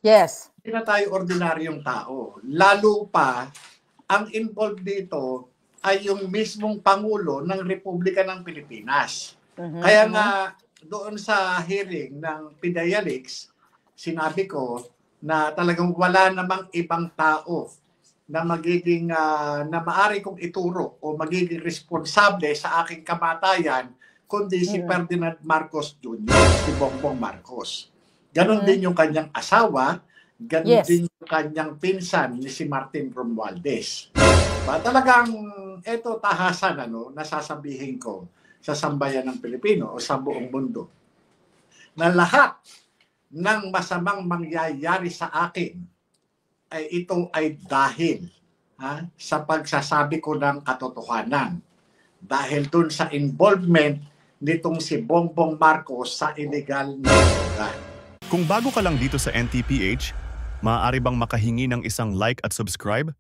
Yes. Hindi na tayo ordinaryong tao. Lalo pa, ang involved dito ay yung mismong Pangulo ng Republika ng Pilipinas. Kaya nga, doon sa hearing ng Pidayalix, sinabi ko na talagang wala namang ibang tao na magiging na maaari kong ituro o magiging responsable sa aking kamatayan kundi si Ferdinand Marcos Jr., si Bongbong Marcos. Ganon din yung kanyang asawa, ganon din yung kanyang pinsan ni si Martin Romualdez. Talagang eto tahasan nasasabihin ko sa sambayan ng Pilipino o sa buong mundo na lahat ng masamang mangyayari sa akin ay ito ay dahil sa pagsasabi ko ng katotohanan. Dahil dun sa involvement nitong si Bongbong Marcos sa illegal na droga. Kung bago ka lang dito sa NTPH, maaari bang makahingi ng isang like at subscribe?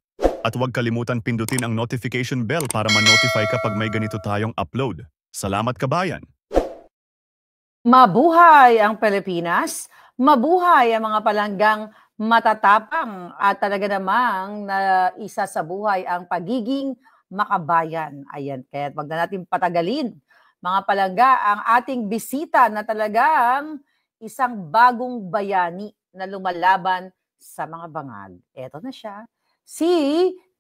At huwag kalimutan pindutin ang notification bell para ma-notify kapag may ganito tayong upload. Salamat kabayan! Mabuhay ang Pilipinas, mabuhay ang mga palanggang matatapang at talaga namang na isa sa buhay ang pagiging makabayan. Ayan, kaya wag na natin patagalin. Mga palangga, ang ating bisita na talagang isang bagong bayani na lumalaban sa mga bangag. Eto na siya, si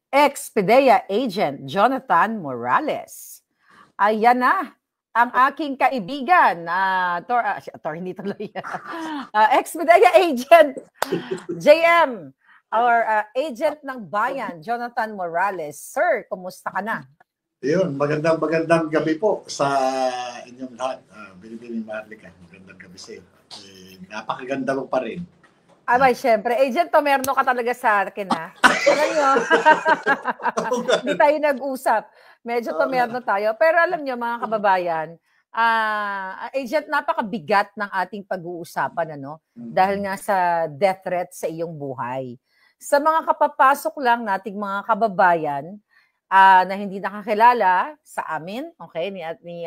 ex-PDEA agent Jonathan Morales. Ayan na, ang aking kaibigan, hindi tuloy, ex-PDEA agent, JM, our agent ng bayan, Jonathan Morales. Sir, kumusta ka na? Yun, magandang gabi po sa inyong lahat. Binibining Marlica, magandang gabi sa iyo. Napakaganda mo pa rin. Abay, syempre, Agent Tomerno ka talaga sa akin, ha? Alam nyo, hindi tayo nag-usap. Medyo Tomerno tayo. Pero alam nyo, mga kababayan, Agent, napakabigat ng ating pag-uusapan, ano? Dahil nga sa death threat sa iyong buhay. Sa mga kapapasok lang nating mga kababayan na hindi nakakilala sa amin, okay, ni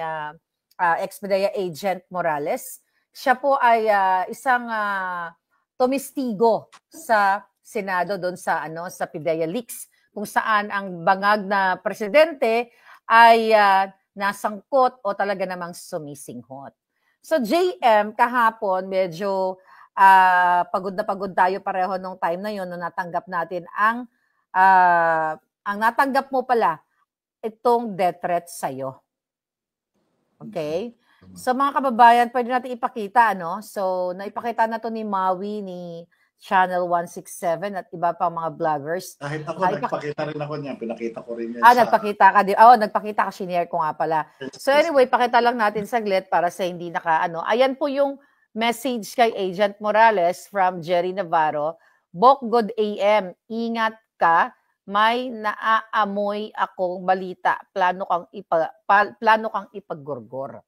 ex-PDEA agent Morales, siya po ay isang tumistigo sa Senado doon sa sa PDEA leaks kung saan ang bangag na presidente ay nasangkot o talaga namang sumisinghot. So JM, kahapon medyo pagod na pagod tayo pareho nung time na yon nung natanggap natin ang natanggap mo pala itong death threat sa'yo. Okay? So mga kababayan, pwede natin ipakita, ano? So, naipakita na to ni Maui, ni Channel 167 at iba pang mga vloggers. Kahit ako, nagpakita rin ako niya. Pinakita ko rin yan nagpakita ka din. Nagpakita ka, shinare ko nga pala. So anyway, pakita lang natin saglit para sa hindi Ayan po yung message kay Agent Morales from Jerry Navarro. Bok God AM, ingat ka. May naaamoy akong balita. Plano kang ipaggurgor.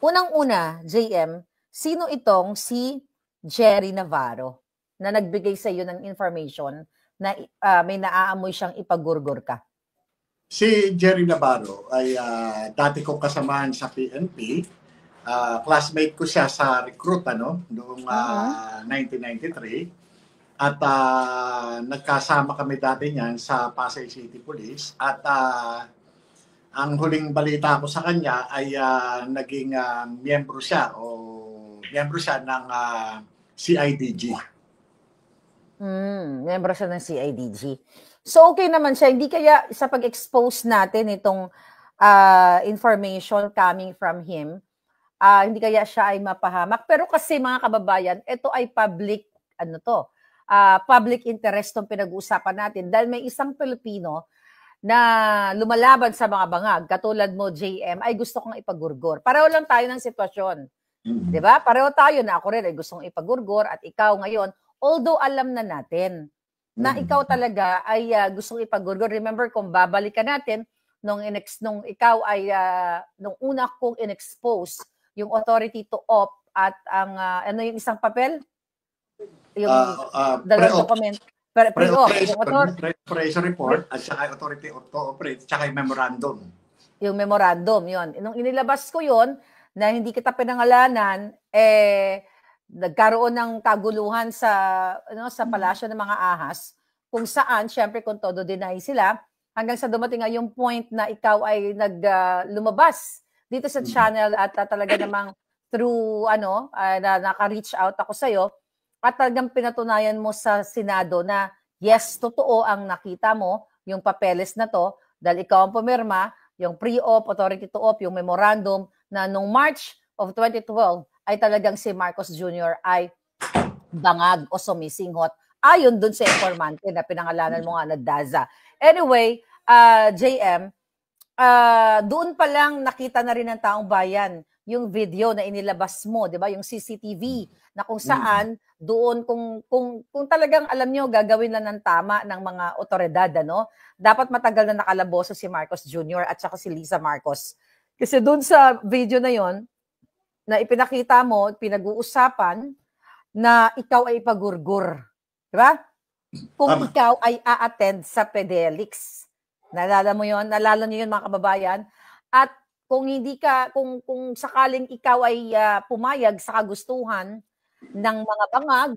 Unang-una, JM, sino itong si Jerry Navarro na nagbigay sa iyo ng information na may naaamoy siyang ipaggurgor ka? Si Jerry Navarro ay dati kong kasamahan sa PNP. Classmate ko siya sa recruit noong 1993. At nagkasama kami dati niyan sa Pasay City Police. At ang huling balita ko sa kanya ay naging miyembro siya ng CIDG. Miyembro siya ng CIDG. So okay naman siya. Hindi kaya sa pag-expose natin itong information coming from him, hindi kaya siya ay mapahamak. Pero kasi mga kababayan, ito ay public, public interest tong pinag-uusapan natin dahil may isang Pilipino na lumalaban sa mga bangag, katulad mo, JM, ay gusto kong ipaggurgor. Pareho lang tayo ng sitwasyon. Di ba? Pareho tayo na ako rin ay gustong ipaggurgor at ikaw ngayon, although alam na natin na ikaw talaga ay gustong ipaggurgor. Remember, kung babalikan natin, nung ikaw ay, nung una kong in-expose, yung authority to opt at ang, yung isang papel? Yung dalawang document. Pre-operation report at saka authority to operate, saka yung memorandum. Yung memorandum, yun. Nung inilabas ko yun, na hindi kita pinangalanan, nagkaroon ng kaguluhan sa sa palasyo ng mga ahas, kung saan syempre kung todo deny sila, hanggang sa dumating nga yung point na ikaw ay lumabas dito sa channel at talaga namang through na naka-reach out ako sa iyo at talagang pinatunayan mo sa Senado na yes, totoo ang nakita mo, yung papeles na to, dahil ikaw ang pumirma, yung pre-op, authority to op, yung memorandum na nung March of 2012 ay talagang si Marcos Jr. ay bangag o sumisinghot ayon dun sa informante na pinangalanan mo nga na Daza. Anyway, JM, doon pa lang nakita na rin ng taong bayan yung video na inilabas mo, 'di ba? Yung CCTV na kung saan doon kung talagang alam niyo gagawin lang ng tama ng mga otoridad, dapat matagal na nakalaboso si Marcos Jr. at saka si Lisa Marcos. Kasi doon sa video na 'yon na ipinakita mo, pinag-uusapan na ikaw ay ipagurgur, 'di ba? Kung ikaw ay a-attend sa Pedelix. Naalala mo 'yon? Naalala niyo 'yon mga kababayan? At kung hindi ka kung sakaling ikaw ay pumayag sa kagustuhan ng mga bangag,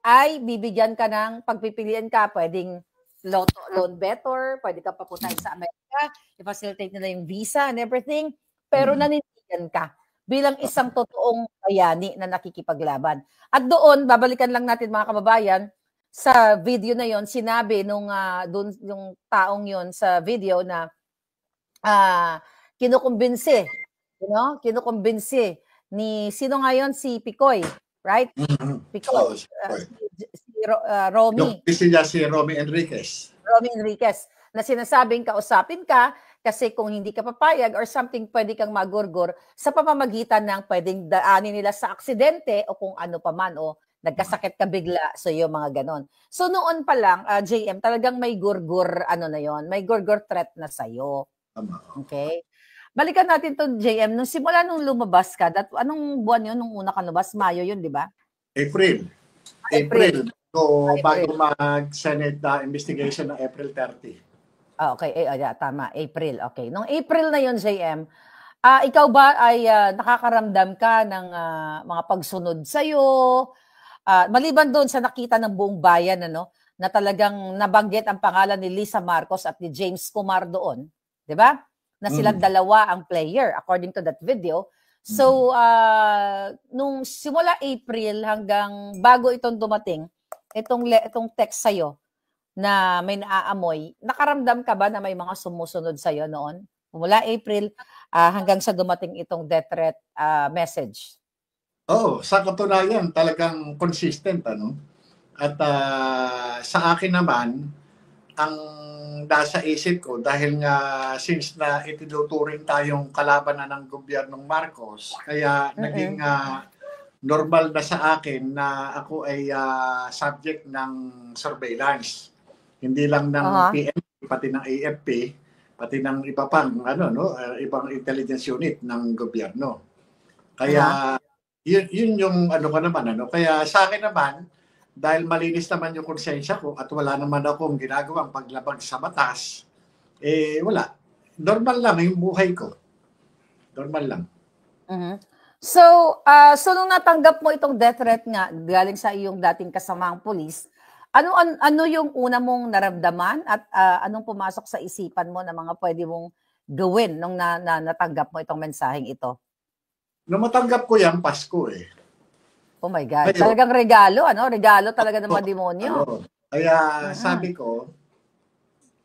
ay bibigyan ka ng pagpipilian ka, pwedeng loan better, pwede ka papuntahin sa Amerika, i-facilitate nila yung visa and everything, pero nanindigan ka bilang isang totoong bayani na nakikipaglaban. At doon, babalikan lang natin mga kababayan, sa video na yon sinabi nung yung taong yon sa video na kinukumbinsi, kinukumbinsi ni sino ngayon si Picoy, right? Picoy, si Romy. Si Romy Enriquez. Romy Enriquez, na sinasabing kausapin ka kasi kung hindi ka papayag or something, pwede kang magurgur sa pamamagitan ng pwedeng daanin nila sa aksidente o kung ano pa man o nagkasakit ka bigla, so yung mga ganon. So noon pa lang, JM, talagang may gurgur, na yon, may gurgur threat na sa'yo. Okay? Balikan natin to JM, nung simula nung lumabas ka, anong buwan yun, nung una ka lumabas? Mayo yun, di ba? April. So, bago mag-Senate investigation ng April 30. Okay, tama, April. Okay. Nung April na yun, JM, ikaw ba ay nakakaramdam ka ng mga pagsunod sa'yo? Maliban doon sa nakita ng buong bayan, na talagang nabanggit ang pangalan ni Lisa Marcos at ni James Kumar doon, di ba? Na silang dalawa ang player, according to that video. So, nung simula April hanggang bago itong dumating, itong text sa'yo na may naaamoy, nakaramdam ka ba na may mga sumusunod sa'yo noon? Mula April hanggang sa dumating itong death threat message. Sa katunayan, talagang consistent, At sa akin naman, ang nasa isip ko, dahil nga since na itinuturing tayong kalaban na ng gobyernong Marcos, kaya naging normal na sa akin na ako ay subject ng surveillance. Hindi lang ng PNP, pati ng AFP, pati ng iba pang ibang intelligence unit ng gobyerno. Kaya yun yung ko naman Kaya sa akin naman, dahil malinis naman yung konsensya ko at wala naman akong ginagawang paglabag sa batas, wala. Normal lang yung buhay ko. Normal lang. So nung natanggap mo itong death threat nga galing sa iyong dating kasamang pulis, ano yung una mong naramdaman at anong pumasok sa isipan mo na mga pwede mong gawin nung natanggap mo itong mensaheng ito? Nung matanggap ko yan, Pasko Oh my God. Talagang regalo, Regalo talaga ng mga demonyo. Kaya sabi ko,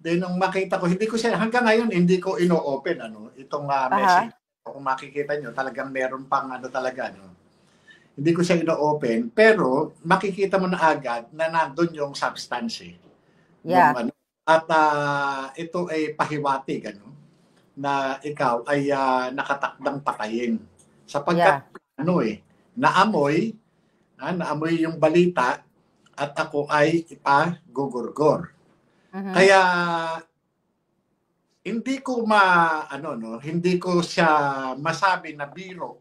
nung makita ko, hindi ko siya, hanggang ngayon, hindi ko ino-open, itong message. Kung makikita nyo, talagang meron pang talaga, Hindi ko siya ino-open, pero makikita mo na agad na nandun yung substance, Yeah. At ito ay pahiwatig, na ikaw ay nakatakdang patayin. Sapagkat, naamoy yung balita at ako ay ipagugurgor. Kaya hindi ko hindi ko siya masabi na biro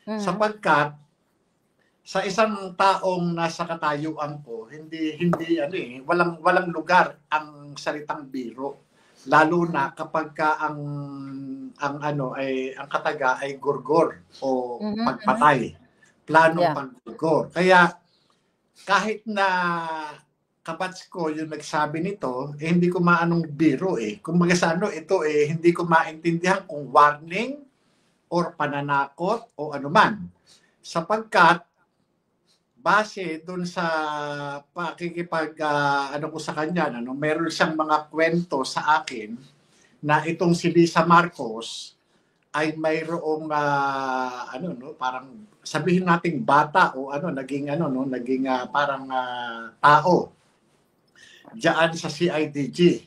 sapagkat sa isang taong nasa katayuan ko, walang lugar ang salitang biro. Lalo na kapag ang kataga ay gurgor o pagpatay. planong pagtugor. Kaya kahit na kabats ko yung nagsabi nito, hindi ko maanong biro eh. Kung sa ito hindi ko maintindihan kung warning or pananakot o anuman. Sapagkat base dun sa pakikipag ko sa kanya, meron siyang mga kwento sa akin na itong si Lisa Marcos ay mayroong parang sabihin nating bata o naging parang tao diyan sa CIDG.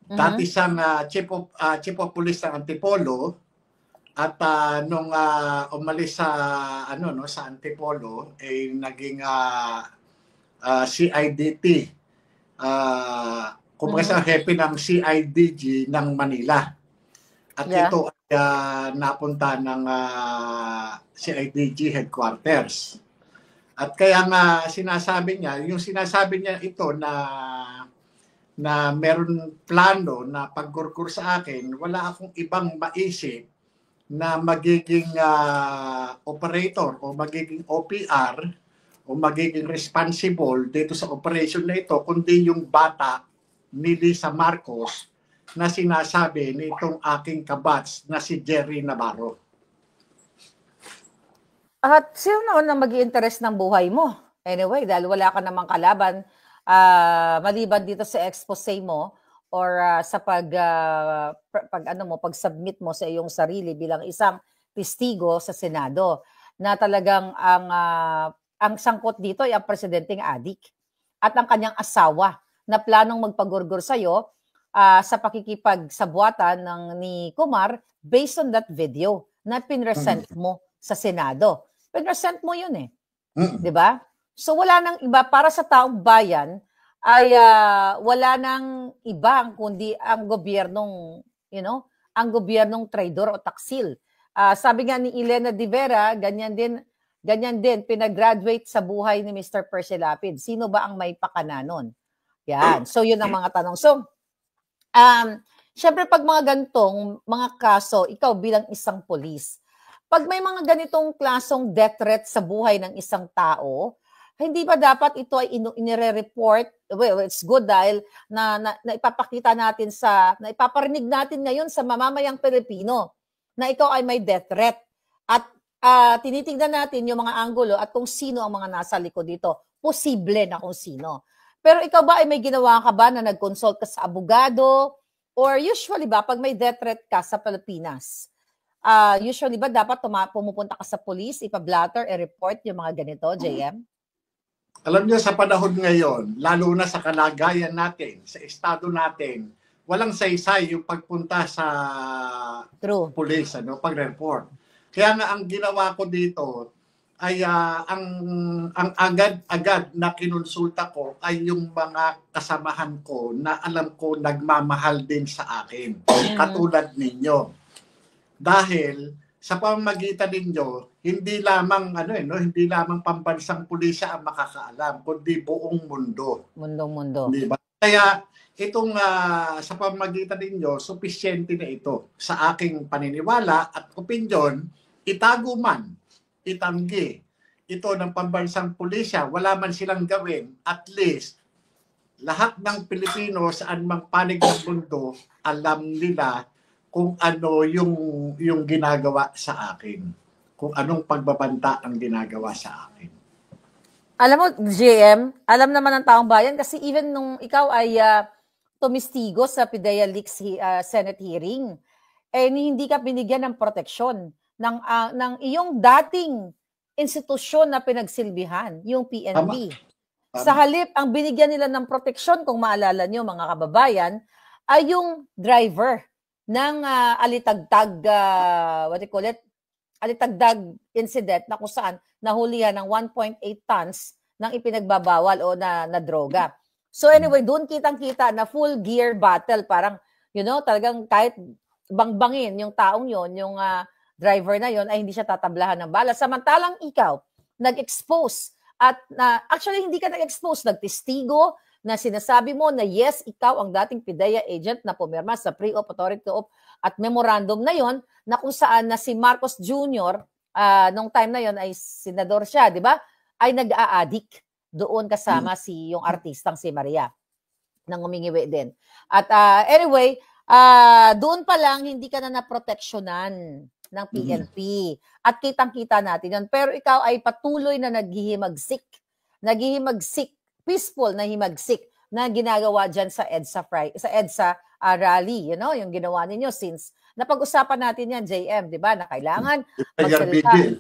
Dati siyang chief of police ng Antipolo at nung umalis sa sa Antipolo naging CIDT. Kumbaga sa hepe ng CIDG ng Manila. At ito ay napunta ng CIDG headquarters. At kaya nga sinasabi niya ito na meron plano na paggurgur sa akin, wala akong ibang maisip na magiging operator o magiging OPR o magiging responsible dito sa operation na ito, kundi yung bata ni Lisa Marcos na sinasabi nitong aking kabats na si Jerry Navarro. At sino naman ang mag-i-interest ng buhay mo? Anyway, dahil wala ka namang kalaban, maliban dito sa expose mo or sa pag-submit mo sa iyong sarili bilang isang testigo sa Senado na talagang ang sangkot dito ay ang presidenteng adik at ang kanyang asawa na planong magpagurgur sa iyo sa pakikipagsabuatan ni Kumar based on that video na pinresent mo sa Senado. Pinresent mo yun eh. Di ba? So wala nang iba para sa taong bayan ay wala nang iba kundi ang gobyernong, ang gobyernong traidor o taksil. Sabi nga ni Elena de Vera, ganyan din pinag-graduate sa buhay ni Mr. Percy Lapid. Sino ba ang may pakananon? Yan. So yun ang mga tanong. So syempre pag mga gantong mga kaso, ikaw bilang isang pulis, pag may mga ganitong klasong death threat sa buhay ng isang tao, hindi ba dapat ito ay inire-report? Well, it's good dahil na ipapakita natin na ipaparinig natin ngayon sa mamamayang Pilipino na ikaw ay may death threat. At tinitingnan natin yung mga anggulo at kung sino ang mga nasa likod dito. Posible na kung sino. Pero ikaw ba ay may ginawa ka ba na nag-consult ka sa abogado? Or usually ba, pag may death threat ka sa Pilipinas, usually ba dapat pumupunta ka sa police, ipablatter, i-report yung mga ganito, JM? Alam niyo, sa panahon ngayon, lalo na sa kalagayan natin, sa estado natin, walang saysay yung pagpunta sa police, pag-report. Kaya nga ang ginawa ko dito ay ang agad-agad na kinonsulta ko ay yung mga kasamahan ko na alam ko nagmamahal din sa akin, katulad ninyo. Dahil sa pamamagitan ninyo, hindi lamang hindi lamang pambansang pulisya ang makakaalam, kundi buong mundo. Mundo. Diba? Kaya itong sa pamamagitan ninyo, sufisyente na ito sa aking paniniwala at opinyon, itago man, itanggi ito ng pambansang pulisya, wala man silang gawin, at least lahat ng Pilipino saan mang panig ng mundo, alam nila kung ano yung ginagawa sa akin. Kung anong pagbabanta ang ginagawa sa akin. Alam mo, JM, alam naman ng taong bayan kasi even nung ikaw ay tumistigo sa PIDEA Leaks Senate hearing, hindi ka binigyan ng proteksyon ng iyong dating institusyon na pinagsilbihan, yung PNP. Sa halip, ang binigyan nila ng proteksyon, kung maalala nyo mga kababayan, ay yung driver ng alitagtag, alitagdag incident na kung saan nahulihan ng 1.8 tons ng ipinagbabawal o na droga. So anyway, doon kitang-kita na full gear battle. Parang, talagang kahit bangbangin yung taong yon, yung driver na yon, ay hindi siya tatablahan ng bala. Samantalang ikaw, nag-expose at actually hindi ka nag-expose, nagtestigo na sinasabi mo na yes, ikaw ang dating PIDEA agent na pumirma sa pre-op, authority op at memorandum na yon na kung saan na si Marcos Jr. nung time na yon ay senador siya, di ba? Ay nag-a-addict doon kasama yung artistang si Maria nang umingiwi din. At anyway, doon pa lang hindi ka na naproteksyonan ng PNP. At kitang-kita natin yun. Pero ikaw ay patuloy na naghihimagsik, peaceful na himagsik na ginagawa dyan sa EDSA rally, yung ginawa ninyo since napag-usapan natin yan, JM, di ba, na kailangan magsalita.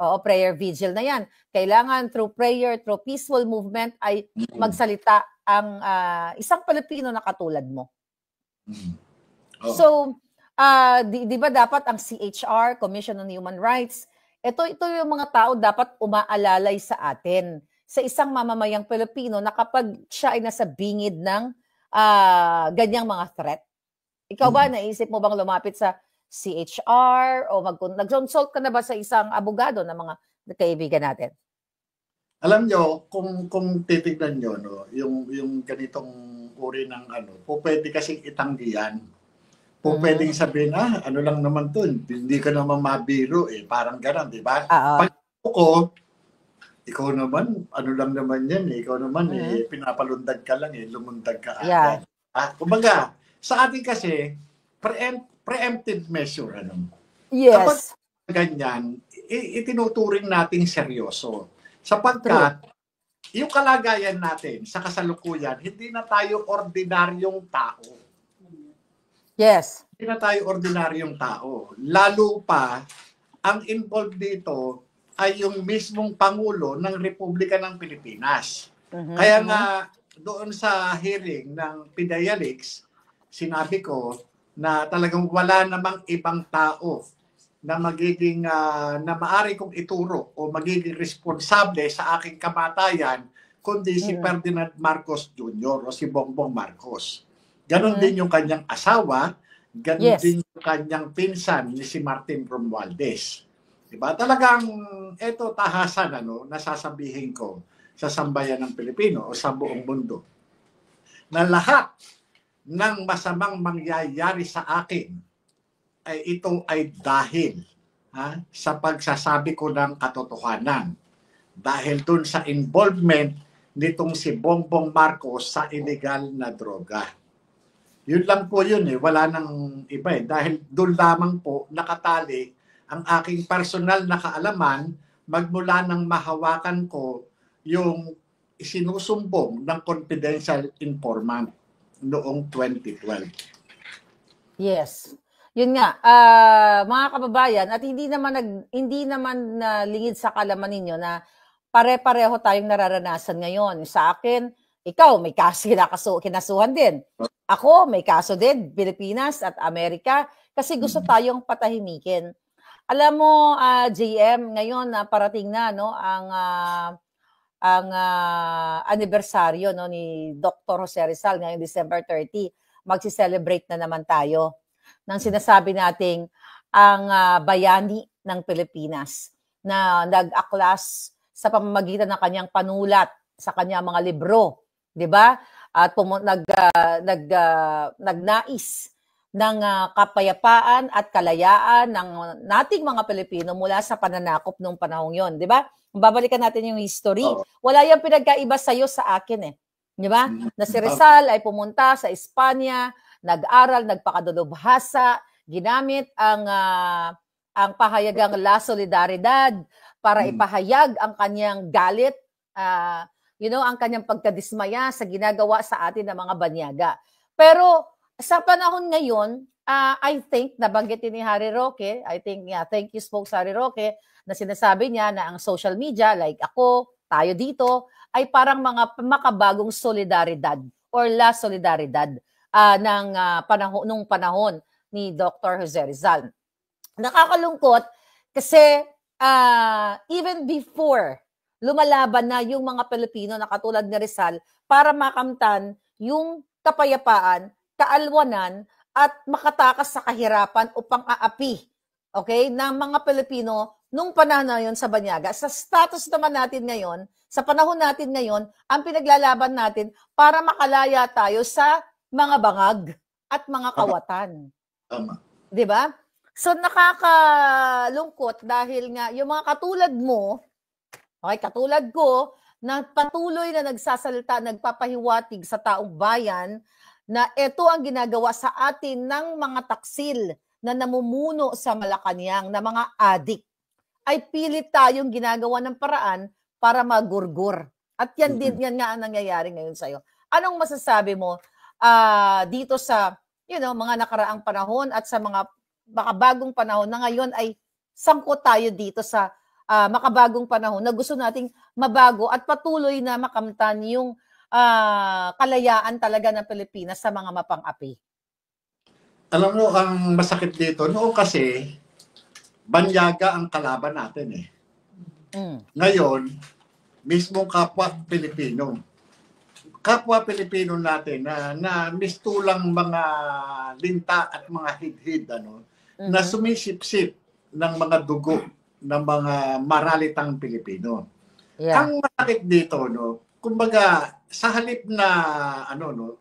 Oo, prayer vigil na yan. Kailangan through prayer, through peaceful movement ay magsalita ang isang Pilipino na katulad mo. So, di ba dapat ang CHR, Commission on Human Rights, ito yung mga tao dapat umaalalay sa atin, sa isang mamamayang Pilipino na kapag siya ay nasa bingid ng ganyang mga threat. Ikaw ba, naisip mo bang lumapit sa CHR o nag-consult ka na ba sa isang abogado na mga kaibigan natin? Alam nyo, kung titignan nyo, no, yung ganitong uri ng pwede kasing itanggihan. Pwedeng sabihin, ano lang naman to, hindi ka naman mabiro, parang gano'n, di ba? Pag ko, ikaw naman, ano lang naman yan, ikaw naman, pinapalundag ka lang, lumundag ka agad. Kumbaga, sa atin kasi, preemptive measure, Yes. Kapag ganyan, itinuturing nating seryoso. Sapagkat, yung kalagayan natin sa kasalukuyan, hindi na tayo ordinaryong tao. Yes. Hindi na tayo ordinaryong tao. Lalo pa, ang involved dito ay yung mismong Pangulo ng Republika ng Pilipinas. Kaya nga, doon sa hearing ng Pidayalix, sinabi ko na talagang wala namang ibang tao na magiging na maaari kong ituro o magiging responsable sa aking kamatayan kundi si Ferdinand Marcos Jr. o si Bongbong Marcos. Ganon din yung kanyang asawa, ganon din yung kanyang pinsan ni si Martin Romualdez. Diba? Talagang ito tahasan nasasabihin ko sa sambayan ng Pilipino o sa buong mundo na lahat ng masamang mangyayari sa akin ay ito ay dahil sa pagsasabi ko ng katotohanan. Dahil dun sa involvement nitong si Bongbong Marcos sa illegal na droga. Yun lang po yun wala nang iba Dahil dun lamang po nakatali ang aking personal na kaalaman magmula nang mahawakan ko yung isinusumbong ng confidential informant noong 2012. Yes. Yun nga, mga kababayan, at hindi naman lingid sa kalaman ninyo na pare-pareho tayong nararanasan ngayon. Sa akin, ikaw may kaso kinasuhan din. Ako may kaso din, Pilipinas at Amerika, kasi gusto tayong patahimikin. Alam mo, JM, ngayon parating na ang anibersaryo ni Dr. Jose Rizal ngayong December 30. Magsi-celebrate na naman tayo ng sinasabi nating ang bayani ng Pilipinas na nag-aklas sa pamamagitan ng kanyang panulat sa kanyang mga libro, 'di ba? At nagnais ng kapayapaan at kalayaan ng nating mga Pilipino mula sa pananakop nung panahong 'yon, 'di ba? Babalikan natin yung history. Wala yang pinagkaiba sa iyo sa akin 'di ba? Na si Rizal ay pumunta sa Espanya, nag-aral, nagpakadulubhasa, ginamit ang pahayagang La Solidaridad para ipahayag ang kanyang galit, ang kanyang pagkadismaya sa ginagawa sa atin ng mga banyaga. Pero sa panahon ngayon, I think, nabanggit ni Harry Roque, thank you Spokes Harry Roque, na sinasabi niya na ang social media, like ako, tayo dito, ay parang mga makabagong solidaridad or La Solidaridad nung panahon ni Dr. Jose Rizal. Nakakalungkot kasi even before lumalaban na yung mga Pilipino na katulad ni Rizal para makamtan yung kapayapaan, kaalwanan at makatakas sa kahirapan o pang-aapi ng mga Pilipino nung panahon na yun sa banyaga. Sa status naman natin ngayon, sa panahon natin ngayon, ang pinaglalaban natin para makalaya tayo sa mga bangag at mga kawatan. Tama. 'Di ba? So nakakalungkot dahil nga yung mga katulad mo, okay, katulad ko, na patuloy na nagsasalita, nagpapahiwatig sa taong bayan na ito ang ginagawa sa atin ng mga taksil na namumuno sa Malacanang, na mga adik, ay pilit tayong ginagawa ng paraan para magurgur. At yan din, yan nga ang nangyayari ngayon sa'yo. Anong masasabi mo dito sa mga nakaraang panahon at sa mga makabagong panahon na ngayon ay sangkot tayo dito sa makabagong panahon na gusto nating mabago at patuloy na makamtan yung kalayaan talaga ng Pilipinas sa mga mapang-api? Alam mo, ang masakit dito, noon kasi, banyaga ang kalaban natin eh. Ngayon, mismo kapwa Pilipino natin na mistulang mga linta at mga hidhid na sumisipsip ng mga dugo ng mga maralitang Pilipino. Yeah. Ang masakit dito, kumbaga sa halip na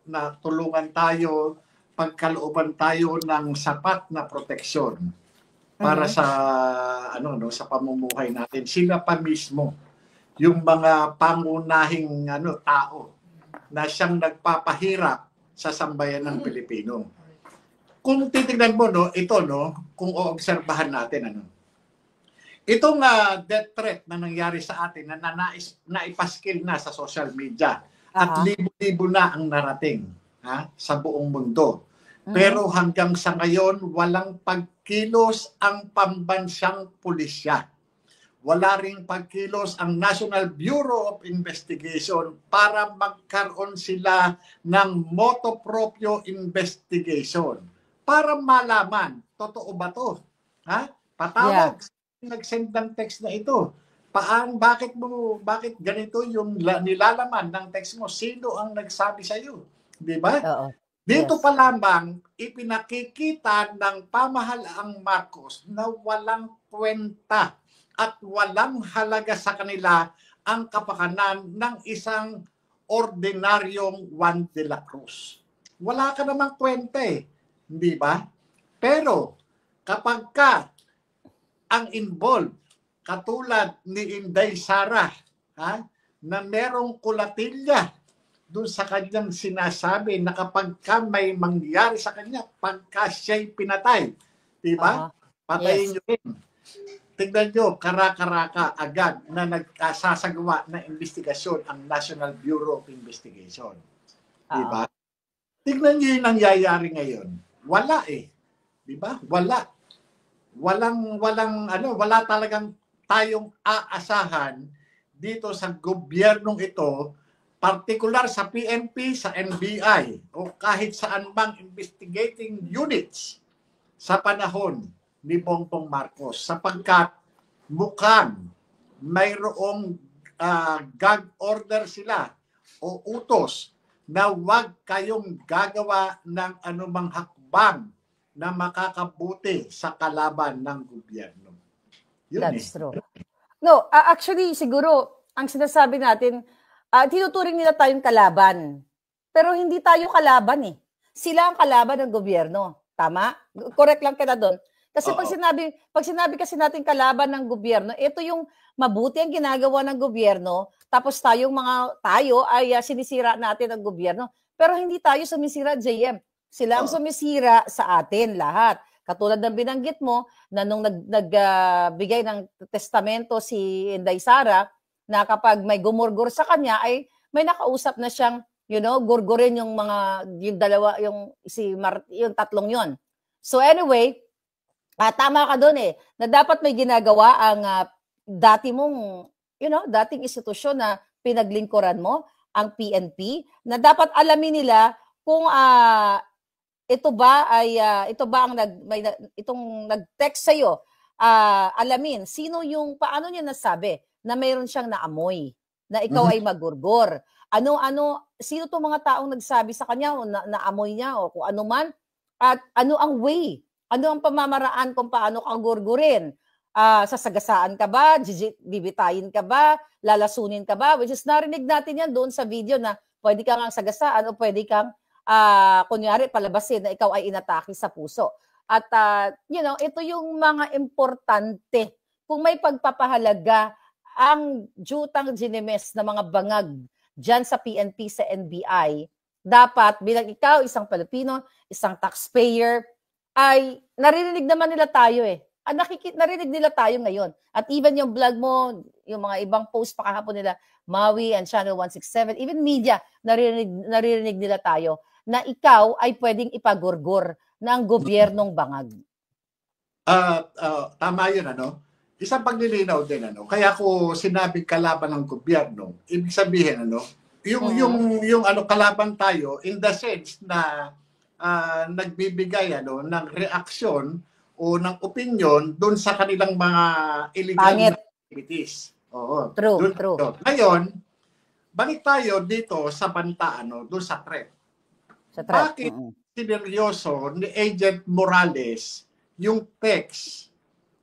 na tulungan tayo, pagkalooban tayo ng sapat na proteksyon para sa sa pamumuhay natin, sila pa mismo yung mga pangunahing tao na siyang nagpapahirap sa sambayan ng Pilipino. Kung titingnan mo ito kung oobserbahan natin itong death threat na nangyari sa atin na naipaskil na sa social media at libo-libo na ang narating sa buong mundo. Pero hanggang sa ngayon walang pagkilos ang pambansang pulisya. Wala ring pagkilos ang National Bureau of Investigation para magkaroon sila ng motu proprio investigation para malaman, totoo ba to? Patawag, nag-send ng text na ito. Bakit ganito yung nilalaman ng text mo? Sino ang nagsabi sa iyo? Di ba? Dito pa lamang ipinakikita ng pamahalaang Marcos na walang kwenta at walang halaga sa kanila ang kapakanan ng isang ordinaryong Juan de la Cruz. Wala ka namang kwenta hindi ba? Pero kapag ang involved, katulad ni Inday Sara, na merong kulatilya doon sa kanyang sinasabi na kapag may mangyari sa kanya, pagka siya'y pinatay, di ba? Patayin nyo rin. Tignan nyo, kara-karaka agad na nagsasagawa na investigasyon ang National Bureau of Investigation. Di ba? Tignan nyo yung nangyayari ngayon. Wala di ba? Wala talagang tayong aasahan dito sa gobyernong ito, partikular sa PNP, sa NBI, o kahit saan bang investigating units sa panahon ni Bongbong Marcos, sapagkat mukhang mayroong gag order sila o utos na huwag kayong gagawa ng anumang hakbang na makakabuti sa kalaban ng gobyerno. That's true. No, actually, siguro, ang sinasabi natin, tinuturing nila tayong kalaban. Pero hindi tayo kalaban Sila ang kalaban ng gobyerno. Tama? Correct lang kita doon. Kasi pag sinabi kasi natin kalaban ng gobyerno, ito yung mabuti ang ginagawa ng gobyerno, tapos tayo ay sinisira natin ang gobyerno. Pero hindi tayo sumisira, JM. Sila ang sumisira sa atin lahat. Katulad ng binanggit mo na nung nagbigay ng testamento si Inday Sara, na kapag may gumurgur sa kanya ay may nakausap na siyang gurgurin yung dalawa, yung tatlong yon. So anyway, tama ka doon na dapat may ginagawa ang dating institusyon na pinaglingkuran mo, ang PNP, na dapat alamin nila kung ito ba ang itong nag-text sa iyo, alamin sino paano niya nasabi na mayroon siyang naamoy na ikaw ay magurgor. Sino to mga taong nagsabi sa kanya o naamoy niya o kung ano man, at ano ang way, ano ang pamamaraan kung paano ka gurgurin. Sasagasaan ka ba? Bibitayin ka ba? Lalasunin ka ba? Which is narinig natin yan doon sa video na pwede kang sagasaan o pwede kang kunyari palabasin na ikaw ay inatake sa puso. At, ito yung mga importante. Kung may pagpapahalaga ang jutang ginimes na mga bangag dyan sa PNP, sa NBI, dapat bilang ikaw, isang Pilipino, isang taxpayer, ay naririnig naman nila tayo eh. Narinig nila tayo ngayon. At even yung vlog mo, yung mga ibang post pa kahapon nila, Maui and Channel 167, even media, naririnig nila tayo na ikaw ay pwedeng ipagurgur ng gobyernong bangag. Tama yun, ano? Isang paglilinaw din, ano? Kaya ko sinabing kalaban ng gobyerno, ibig sabihin, ano? Yung kalaban tayo in the sense na nagbibigay ng reaksyon o ng opinion doon sa kanilang mga illegal activities. Oo. True. Ngayon, balik tayo dito sa banta, doon sa threat. Bakit sineryoso ni Agent Morales yung text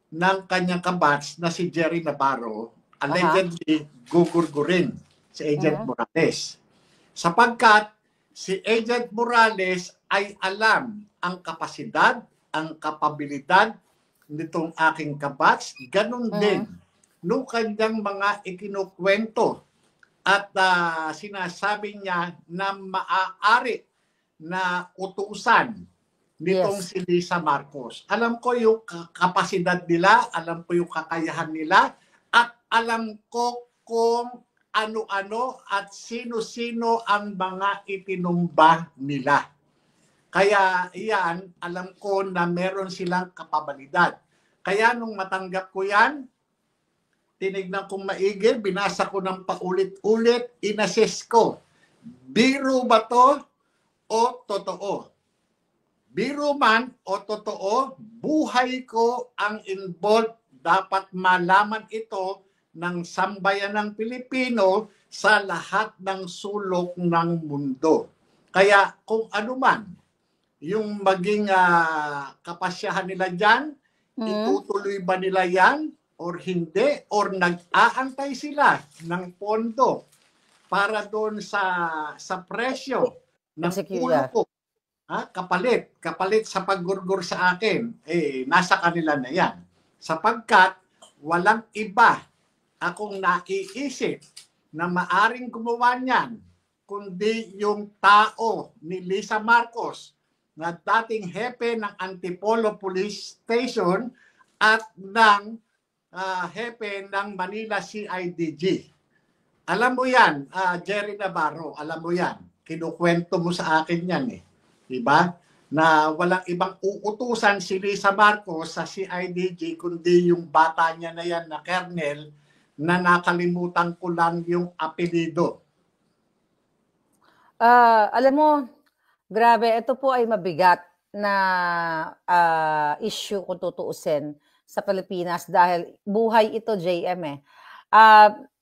ng kanyang kabats na si Jerry Navarro, allegedly gugurgurin si Agent Morales. Sapagkat si Agent Morales ay alam ang kapasidad, ang kapabilidad nitong aking kabats, ganun din nung kanyang mga ikinukwento at sinasabi niya na maaari na utusan nitong si Lisa Marcos. Alam ko yung kapasidad nila, alam ko yung kakayahan nila, at alam ko kung ano-ano at sino-sino ang mga itinumba nila. Kaya yan, alam ko na meron silang kapabilidad. Kaya nung matanggap ko yan, tinignan kong maigi, binasa ko ng paulit-ulit, inassess ko. Biro ba to o totoo? Biro man o totoo, buhay ko ang involved. Dapat malaman ito ng sambayan ng Pilipino sa lahat ng sulok ng mundo. Kaya kung ano man yung maging kapasyahan nila dyan, itutuloy ba nila yan or hindi? Or nag-aantay sila ng pondo para doon sa presyo ng ulo ko? Kapalit sa paggurgur sa akin, nasa kanila na yan. Sapagkat walang iba akong naiisip na maaring gumawa niyan, kundi yung tao ni Lisa Marcos, na dating hepe ng Antipolo Police Station at ng hepe ng Manila CIDG. Alam mo yan, Jerry Navarro, alam mo yan. Kinukwento mo sa akin yan eh. Diba? Na walang ibang uutusan si Lisa Marcos sa CIDG kundi yung bata niya na yan na Colonel na nakalimutan ko lang yung apelido. Alam mo, grabe, ito po ay mabigat na issue kung tutuusin sa Pilipinas dahil buhay ito, JM eh.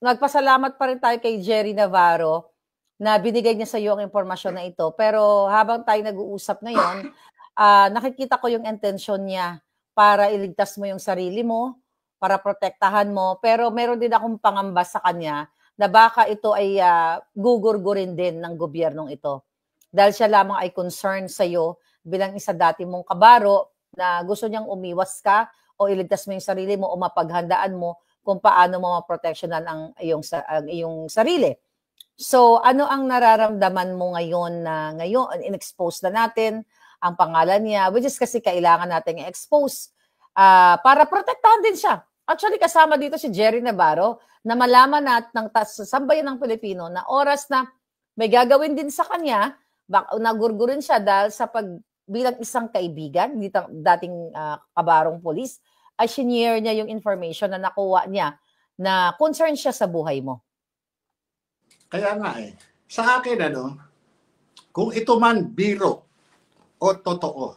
Nagpasalamat pa rin tayo kay Jerry Navarro na binigay niya sa iyo ang impormasyon na ito. Pero habang tayo nag-uusap ngayon, nakikita ko yung intention niya para iligtas mo yung sarili mo, para protektahan mo. Pero meron din akong pangamba sa kanya na baka ito ay gugurgurin din ng gobyernong ito. Dahil siya lamang ay concerned sa iyo bilang isa dati mong kabaro na gusto niyang umiwas ka o iligtas mo yung sarili mo o mapaghandaan mo kung paano mo maproteksyonan ang iyong sarili. So, ano ang nararamdaman mo ngayon na ngayon, in-expose na natin ang pangalan niya, which is kasi kailangan natin i-expose para protektahan din siya. Actually, kasama dito si Jerry Navarro na malaman natin ng sambayan ng Pilipino na oras na may gagawin din sa kanya, nagurgurin siya dahil sa bilang isang kaibigan, dating kabarong polis, ay shinare niya yung information na nakuha niya na concern siya sa buhay mo. Kaya nga sa akin kung ito man biro o totoo,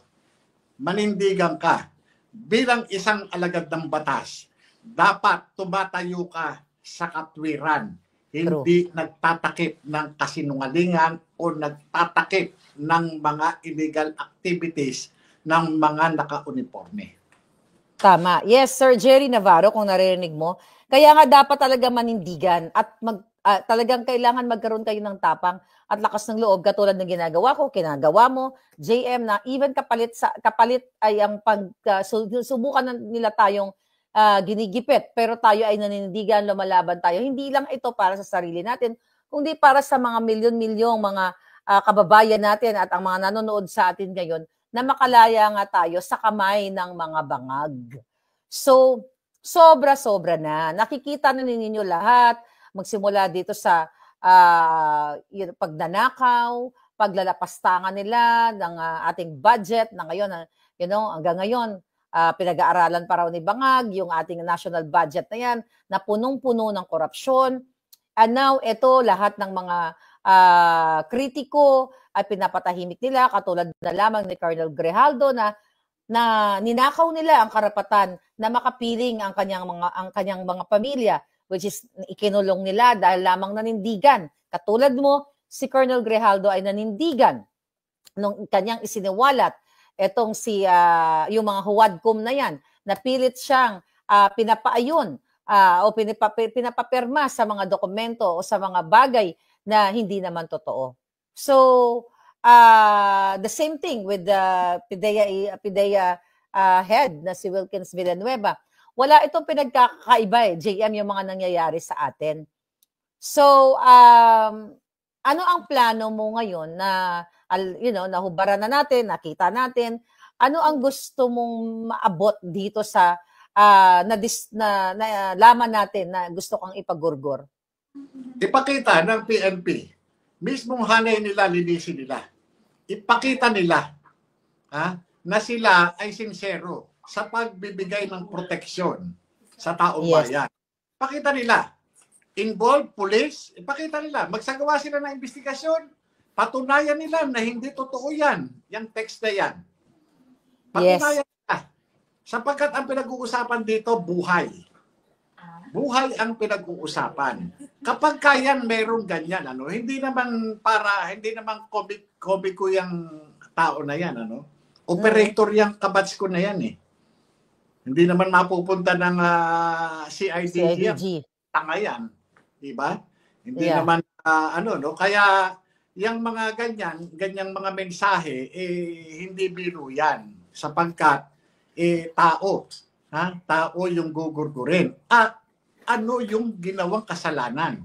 manindigan ka bilang isang alagad ng batas, dapat tumatayo ka sa katwiran, hindi nagtatakip ng kasinungalingan o nagtatakip ng mga illegal activities ng mga naka-uniforme. Tama. Yes, Sir Jerry Navarro, kung naririnig mo. Kaya nga dapat talaga manindigan at talagang kailangan magkaroon kayo ng tapang at lakas ng loob katulad ng ginagawa ko, kinagawa mo, JM, na even kapalit ay ang subukan nila tayong ginigipit, pero tayo ay naninindigan, lumalaban tayo. Hindi lang ito para sa sarili natin, kundi para sa mga milyon-milyong mga kababayan natin at ang mga nanonood sa atin ngayon na makalaya nga tayo sa kamay ng mga bangag. So, sobra-sobra na. Nakikita na ninyo lahat, magsimula dito sa pagnanakaw, paglalapastangan nila ng ating budget na ngayon, hanggang ngayon, pinag-aaralan pa raw ni Bangag, yung ating national budget na yan, na punong-puno ng korupsyon. And now, ito, lahat ng mga kritiko ay pinapatahimik nila, katulad na lamang ni Colonel Grijaldo na ninakaw nila ang karapatan na makapiling ang kanyang mga pamilya, which is ikinulong nila dahil lamang nanindigan. Katulad mo, si Colonel Grijaldo ay nanindigan nung kanyang isiniwalat etong yung mga huwadkom na yan, napilit siyang pinapaayon o pinapapirma sa mga dokumento o sa mga bagay na hindi naman totoo. So, the same thing with the PIDEA head na si Wilkins Villanueva. Wala itong pinagkakaiba JM, yung mga nangyayari sa atin. So, ano ang plano mo ngayon na, nahubaran na natin, nakita natin, ano ang gusto mong maabot dito sa laman natin na gusto kang ipagurgor? Ipakita ng PNP, mismong hanay nila, linisin nila. Ipakita nila na sila ay sincero sa pagbibigay ng proteksyon sa taong bayan. Pakita nila. Involved, police, ipakita nila. Magsagawa sila ng investigasyon. Patunayan nila na hindi totoo yan. Yung text na yan. Patunayan nila. Sapagkat ang pinag-uusapan dito, buhay. Buhay ang pinag-uusapan. Kapag kayan merong ganyan, hindi naman komiko yung tao na yan, operator yung kabats ko na yan eh. Hindi naman mapupunta ng CIDG. Tanga yan. Diba? Hindi naman, kaya yung mga ganyang mga mensahe, hindi biro yan. Sapagkat, tao yung gugurgurin. At ano yung ginawang kasalanan?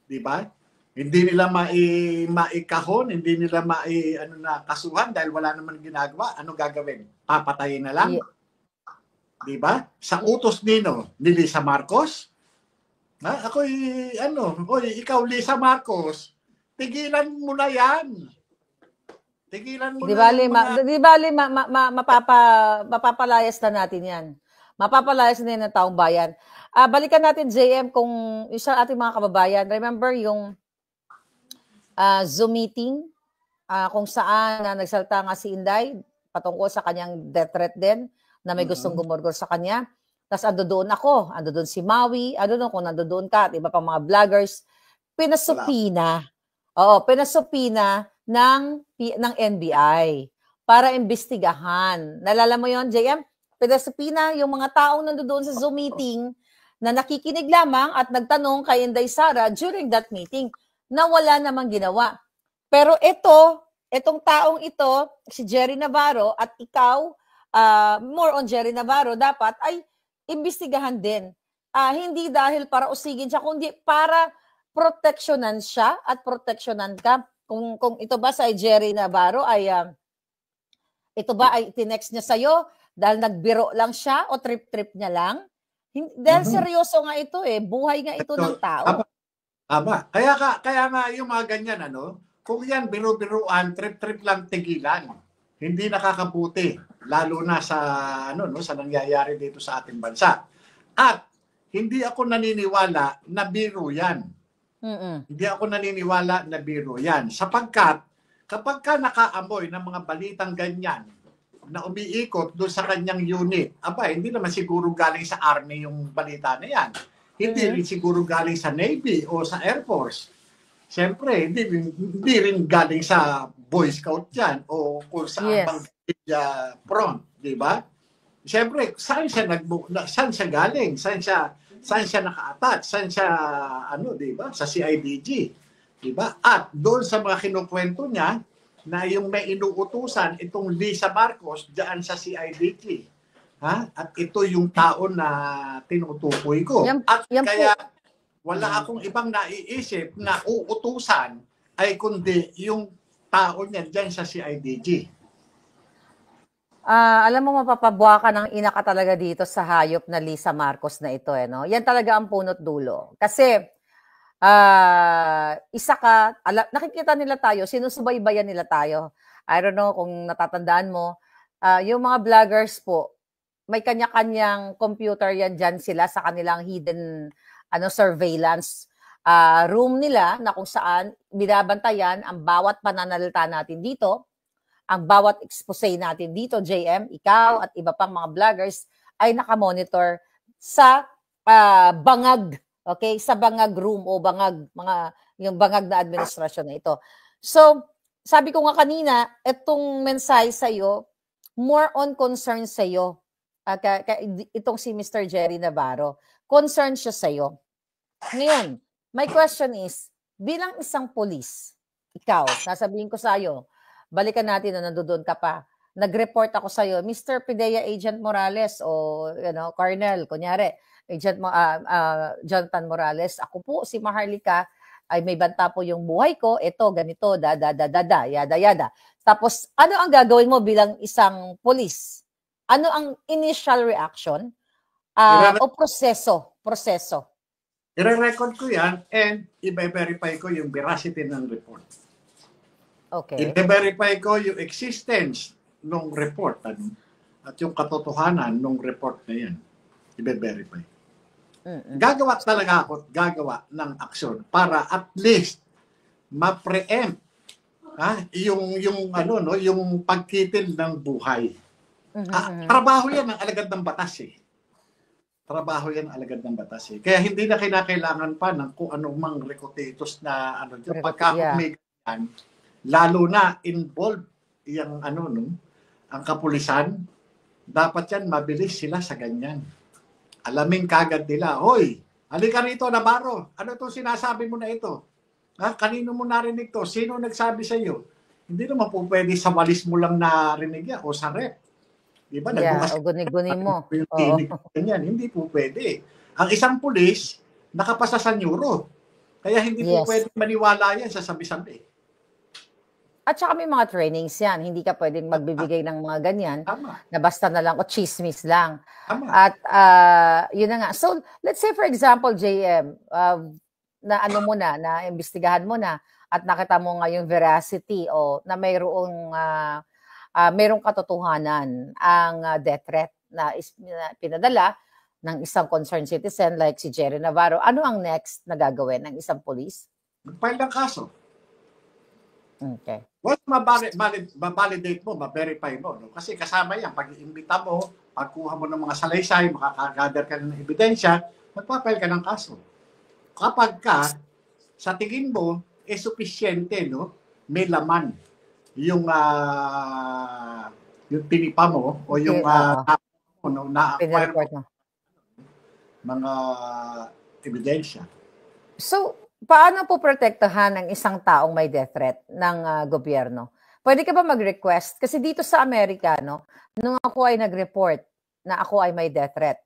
Diba? Hindi nila maikahon, hindi nila kasuhan dahil wala naman ginagawa. Ano gagawin? Papatayin na lang? Diba? Sa utos ni Lisa Marcos, ikaw Lisa Marcos, tigilan mo na yan. Tigilan mo Di bali, mapapalayas na natin yan. Mapapalayas na yan ng taong bayan. Balikan natin, JM, kung isa ating mga kababayan, remember yung Zoom meeting, kung saan nagsalta nga si Inday, patungkol sa kanyang death threat din, na may gustong gumurgor sa kanya. Tapos andoon ako, andoon si Maui, kung nandoon ka, at iba pang mga vloggers, pinasupina ng NBI para imbestigahan. Nalala mo yon, JM? Pinasupina yung mga taong nandoon sa Zoom meeting na nakikinig lamang at nagtanong kay Inday Sara during that meeting na wala namang ginawa. Pero itong taong ito, si Jerry Navarro at ikaw, more on Jerry Navarro, dapat ay imbestigahan din. Hindi dahil para usigin siya, kundi para proteksyonan siya at proteksyonan ka. Kung ito ba sa Jerry Navarro ay ito ba ay tinext niya sa'yo dahil nagbiro lang siya o trip-trip niya lang? Dahil seryoso nga ito buhay nga ito ng tao. Aba, kaya nga yung mga ganyan, kung yan biro-biruan, trip-trip lang, tigilan. Hindi nakakabuti, lalo na sa sa nangyayari dito sa ating bansa. At hindi ako naniniwala na biro yan. Hindi ako naniniwala na biro yan. Sapagkat kapag ka nakaamoy ng mga balitang ganyan na umiikot doon sa kanyang unit, hindi naman siguro galing sa Army yung balita na yan. Hindi rin siguro galing sa Navy o sa Air Force. Siyempre, hindi rin galing sa Boy Scout yan o kung saan bang front, di ba? Siyempre, saan siya galing? Saan siya saan siya naka-attach, saan siya, di ba, sa CIDG. Di ba? At doon sa mga kinukwento niya, na yung may inuutusan itong Lisa Marcos diyan sa CIDG. Ha? At ito yung tao na tinutukoy ko. At kaya wala akong ibang naiisip na uutusan ay kundi yung tao niya diyan sa CIDG. Alam mo, mapapabwa ka ng ina ka talaga dito sa hayop na Lisa Marcos na ito. No? Yan talaga ang punot dulo. Kasi isa ka, nakikita nila tayo, sinusubaybayan nila tayo. I don't know kung natatandaan mo, yung mga vloggers po, may kanya-kanyang computer yan dyan sila sa kanilang hidden surveillance room nila na kung saan binabantayan ang bawat pananalita natin dito, ang bawat expose natin dito, JM, ikaw at iba pang mga vloggers ay nakamonitor sa bangag. Okay, sa bangag room o bangag, yung bangag na administrasyon na ito. So, sabi ko nga kanina, itong mensahe sa iyo, more on concern sa iyo. Itong si Mr. Jerry Navarro, concern siya sa iyo. Ngayon, my question is, bilang isang pulis, ikaw, sasabihin ko sa iyo, balikan natin na nandoon ka pa. Nag-report ako sa iyo, Mr. Pidea Agent Morales o Colonel, kunyari, Agent Jonathan Morales, ako po si Maharlika, ay may banta po yung buhay ko, ito, ganito, yada. Tapos, ano ang gagawin mo bilang isang pulis? Ano ang initial reaction o proseso? I-record ko yan and i-verify ko yung veracity ng report. Okay. I-verify ko yung existence ng report at yung katotohanan ng report na yan. I-verify. Gagawa talaga ako, gagawa ng aksyon para at least ma-preempt yung pagkitil ng buhay. Trabaho yan ang alagad ng batas eh. Trabaho yan ang alagad ng batas eh. Kaya hindi na kinakailangan pa ng kung anumang recitatus na pagka may ganyan, lalo na involved yung ang kapulisan, dapat yan mabilis sila sa ganyan. Alamin kagad nila, hoy, halika rito, Navarro. Ano itong sinasabi mo na ito? Kanino mo narinig to? Sino nagsabi sa iyo? Hindi naman po pwede sa walis mo lang narinig yan o sa rep. Diba? O guni-guni mo. Ganyan. Hindi po pwede. Ang isang pulis, nakapasa sa neuro. Kaya hindi po pwede maniwala yan sa sabi-sabi. At saka may mga trainings yan. Hindi ka pwedeng magbibigay ng mga ganyan. Tama. Na basta na lang o chismis lang. Tama. At yun na nga. So, let's say for example, JM, na imbestigahan mo na at nakita mo nga yung veracity o na mayroong katotohanan ang death threat na pinadala ng isang concerned citizen like si Jerry Navarro. Ano ang next na gagawin ng isang police? Mag-file ng kaso. Okay. Once ma-validate mo, ma-verify mo. No? Kasi kasama yan, pag-iimbita mo, pagkuha mo ng mga salaysay, makakagather ka ng ebidensya, magpapile ka ng kaso. Kapag sa tingin mo, sufisyente, no? May laman yung tinipa mo o yung na-acquire mo mga ebidensya. So, paano po protektahan ang isang taong may death threat ng gobyerno? Pwede ka ba mag-request? Kasi dito sa Amerika, nung ako ay nag-report na ako ay may death threat,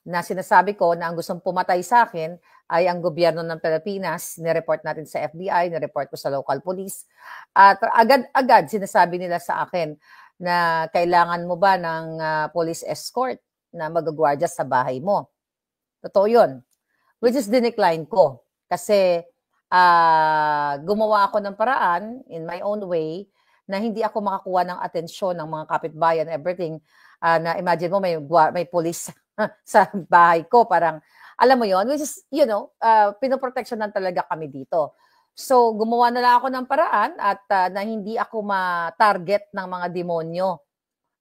na sinasabi ko na ang gustong pumatay sa akin ay ang gobyerno ng Pilipinas, nireport natin sa FBI, nireport ko sa local police, at agad-agad sinasabi nila sa akin na kailangan mo ba ng police escort na magagwardya sa bahay mo. Totoo yun. Which is dinecline ko. Kasi gumawa ako ng paraan in my own way na hindi ako makakuha ng atensyon ng mga kapitbayan, everything. Na imagine mo may police sa bahay ko, parang alam mo yon, which is, pinoproteksyonan talaga kami dito. So, gumawa na lang ako ng paraan at na hindi ako ma-target ng mga demonyo,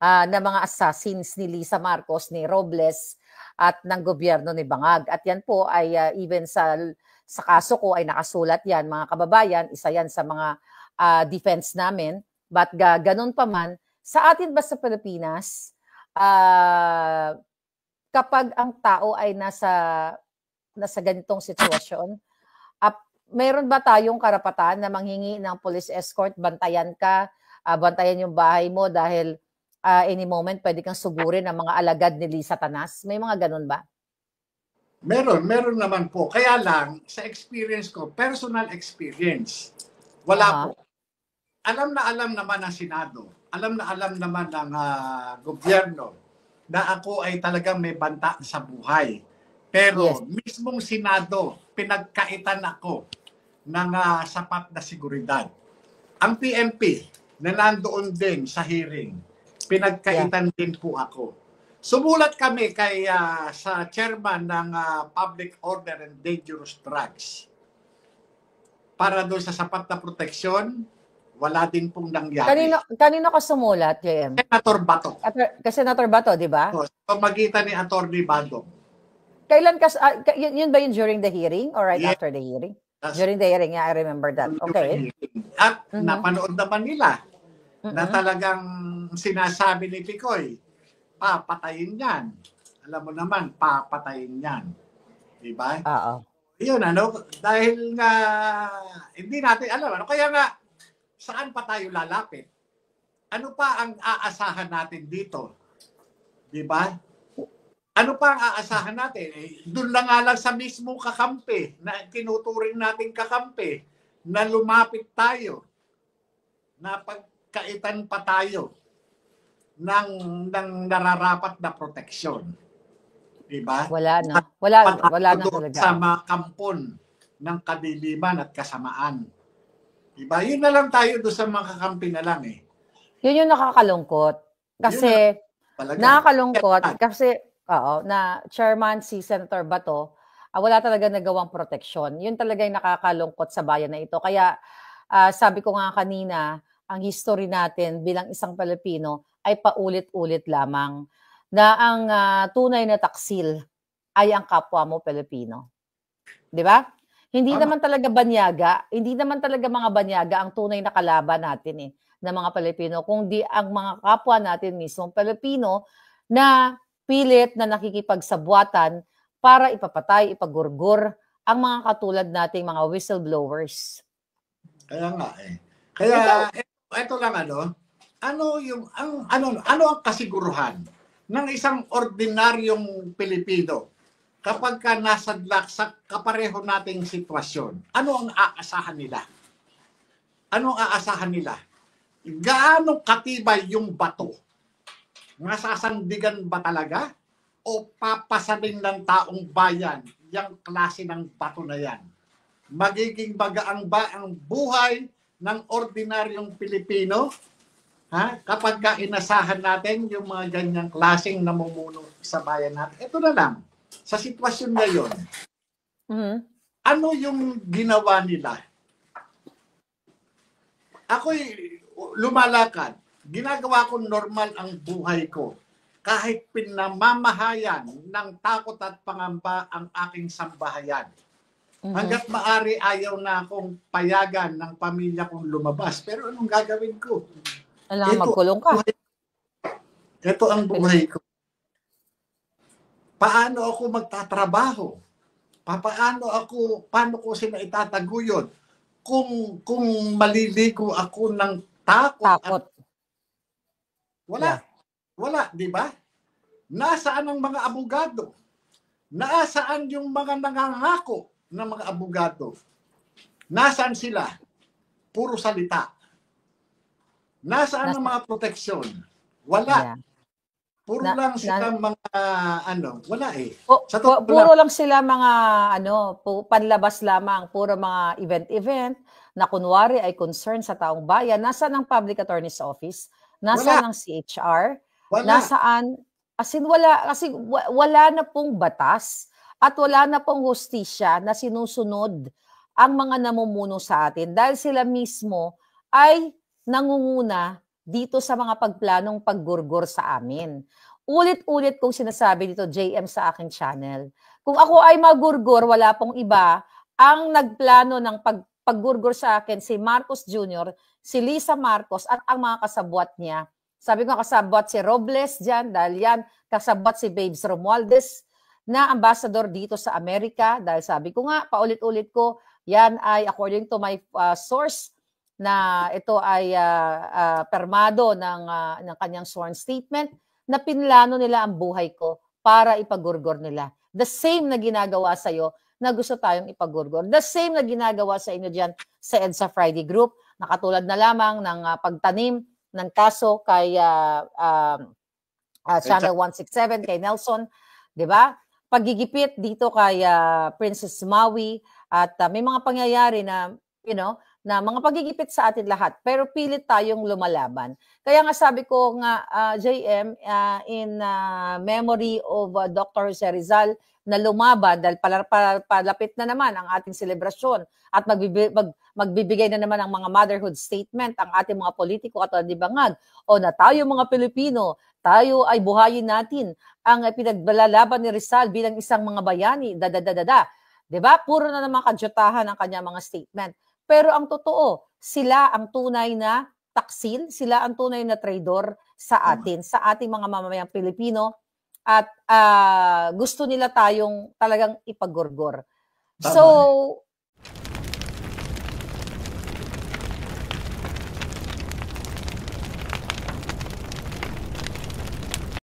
na mga assassins ni Lisa Marcos, ni Robles, at ng gobyerno ni Bangag. At yan po ay even sa kaso ko ay nakasulat yan, mga kababayan, isa yan sa mga defense namin. But ganun pa man, sa atin ba sa Pilipinas, kapag ang tao ay nasa nasa ganitong sitwasyon, mayroon ba tayong karapatan na manghingi ng police escort, bantayan ka, bantayan yung bahay mo dahil any moment pwede kang sugurin ng mga alagad ni Lisa Tanas? May mga ganun ba? Meron naman po. Kaya lang, sa experience ko, personal experience, wala po. Alam naman ng Senado, alam naman ng gobyerno na ako ay talagang may banta sa buhay. Pero mismong Senado, pinagkaitan ako ng sapat na seguridad. Ang PNP, na nandoon din sa hearing, pinagkaitan din po ako. Sumulat kami kay sa chairman ng Public Order and Dangerous Drugs para doon sa sapat na proteksyon. Wala din pong nangyari. Kanino ka sumulat, JM? Senator Bato. Senator Bato, di ba? So, magitan ni Atty. Bato. Kailan yun ba yun during the hearing or right after the hearing? During the hearing, I remember that. Okay. At napanood naman nila na talagang sinasabi ni Picoy, papatayin yan. Alam mo naman, papatayin yan. Diba? Oo. Yun, dahil nga, hindi natin alam. Kaya nga, saan pa tayo lalapit? Ano pa ang aasahan natin dito? Diba? Ano pa ang aasahan natin? Doon lang nga lang sa mismo kakampi, na tinuturing natin kakampi, na lumapit tayo, na pagkaitan pa tayo ng nararapat na proteksyon. Diba? Wala na. Wala na talaga. Sa mga kampon ng kadiliman at kasamaan. Diba? Yun na lang tayo doon sa mga kakampi na lang eh. Yun yung nakakalungkot. Kasi, nakakalungkot kasi, na chairman si Senator Bato, wala talaga nagawang proteksyon. Yun talaga yung nakakalungkot sa bayan na ito. Kaya, sabi ko nga kanina, ang history natin bilang isang Pilipino ay paulit-ulit lamang na ang tunay na taksil ay ang kapwa mo Pilipino. Di ba? Hindi naman talaga banyaga, hindi naman talaga mga banyaga ang tunay na kalaban natin na mga Pilipino, kundi ang mga kapwa natin mismo Pilipino na pilit na nakikipagsabuatan para ipapatay, ipagurgur ang mga katulad nating mga whistleblowers. Kaya nga Kaya ito lang ano ang kasiguruhan ng isang ordinaryong Pilipino kapag ka nasadlak sa kapareho nating sitwasyon? Ano ang aasahan nila? Ano ang aasahan nila? Gaano katibay yung bato? Masasandigan ba talaga? O papasaling ng taong bayan yung klase ng bato na yan? Magiging bagaang ba ang buhay ng ordinaryong Pilipino? Kapag ka inasahan natin yung mga ganyang klaseng namumuno sa bayan natin. Ito na lang, sa sitwasyon ngayon, ano yung ginawa nila? Ako'y lumalakad. Ginagawa ko normal ang buhay ko. Kahit pinamamahayan ng takot at pangamba ang aking sambahayan. Hanggat maaari ayaw na akong payagan ng pamilya kong lumabas. Pero anong gagawin ko? Alam, magkulong ka. Ito ang buhay ko. Paano ako magtatrabaho? Paano ko sila itataguyod? Kung maliligo ako ng takot. Wala, di ba? Nasaan ang mga abogado? Nasaan yung mga nangangako ng mga abogado? Nasaan sila? Puro salita. Nasaan ang mga proteksyon? Wala. Puro lang sila mga wala puro lang sila mga panlabas lamang, puro mga event na kunwari ay concern sa taong bayan. Nasaan ang Public Attorney's Office? Nasaan ang CHR? Nasaan? Wala na pong batas at wala na pong hustisya na sinusunod ang mga namumuno sa atin dahil sila mismo ay nangunguna dito sa mga pagplanong paggurgur sa amin. Ulit-ulit kong sinasabi dito, JM, sa aking channel. Kung ako ay magurgur, wala pong iba. Ang nagplano ng paggurgur sa akin, si Marcos Jr., si Lisa Marcos, at ang mga kasabwat niya. Sabi ko, kasabwat si Robles dyan, dahil yan, kasabwat si Babes Romualdez, na ambassador dito sa Amerika dahil sabi ko nga, paulit-ulit ko, yan ay according to my source na ito ay permado ng kanyang sworn statement na pinlano nila ang buhay ko para ipagurgor nila. The same na ginagawa sa'yo na gusto tayong ipagurgor. The same na ginagawa sa inyo dyan sa EDSA Friday Group, na katulad na lamang ng pagtanim ng kaso kay Channel 167, kay Nelson, di ba? Pagigipit dito kay Princess Maui at may mga pangyayari na, na mga pagigipit sa atin lahat. Pero pilit tayong lumalaban. Kaya nga sabi ko nga, JM, in memory of Dr. Jose Rizal, na lumaban dahil palapit na naman ang ating selebrasyon at magbibigay na naman ang mga motherhood statement ang ating mga politiko at di bangag. O na tayo mga Pilipino, tayo ay buhayin natin ang pinagbalalaban ni Rizal bilang isang mga bayani, Diba? Puro na naman kadyotahan ang kanyang mga statement. Pero ang totoo, sila ang tunay na taksil, sila ang tunay na traidor sa atin, sa ating mga mamamayang Pilipino, at gusto nila tayong talagang ipagurgor. Tama. So,